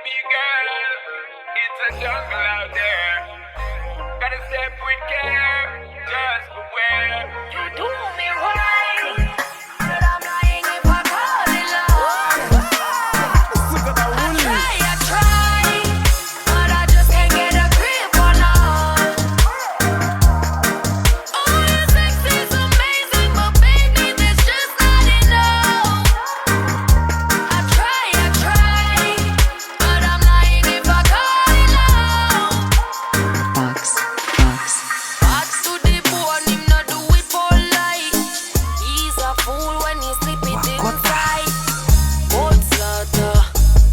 baby girl. It's a jungle out there. Gotta step with care. Just beware. You do me right, but I'm lying if I call it love. I try, but I just can't get a grip on love. Oh, your sex is amazing, but baby, there's just not enough. I try, but I'm lying if I call it love. Box to the bone, him not do it polite. He's a fool when he slip it inside. Cold slaughter,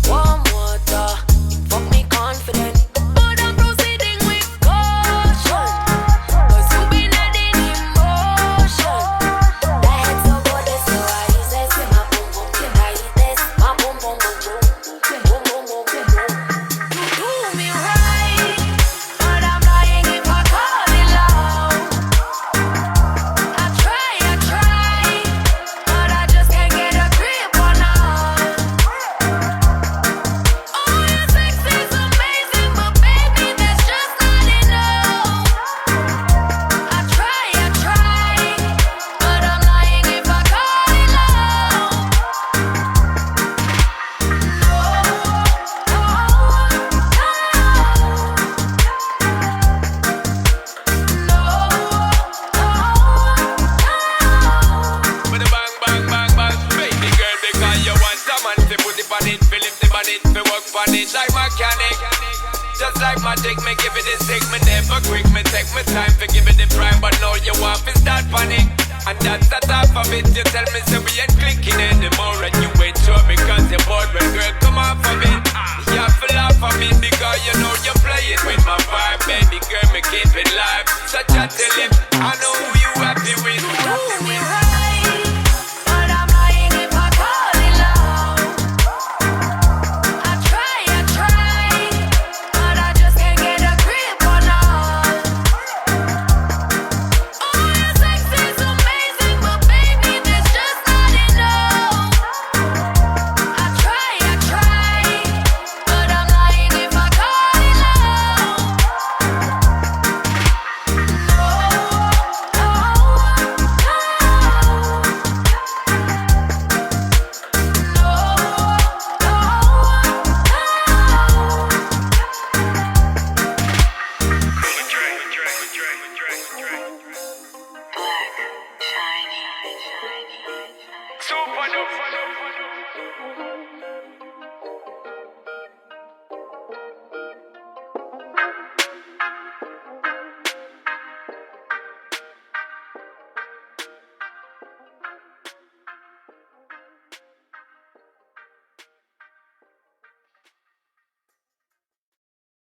warm water, it fuck me confident. But I'm proceeding with caution, cause you been adding emotion. The head so good, it's so rises. My boom boom, the tightest. My boom boom boom boom. Boom boom boom boom boom. You do me right, but I'm lying if I call it love. I try, but I just can't get a grip on love. Oh, your sex is amazing, but baby, there's just not enough. I try, but I'm lying if I call it love. With a bang, bang, bang, bang, baby girl, because you want a man to put it on it, fill it, on it, to work on it like mechanic. Just like magic, me give it a stick, me never quick, me take my time for give it the prime, but now you want to start panic. And that's the top of it, you tell me so we ain't clicking anymore, and you ain't sure because you're bored, when girl come off of it. You have to laugh at me because you know you're playing with my vibe, baby girl, me keep it live. So chat till it, I know who you happy with. Do me right, but I'm lying if I call it love. I try, but I just can't get a grip on love. Oh, your sex is amazing, but baby, there's just not enough. I try, but I'm lying if I call it love. Super duper.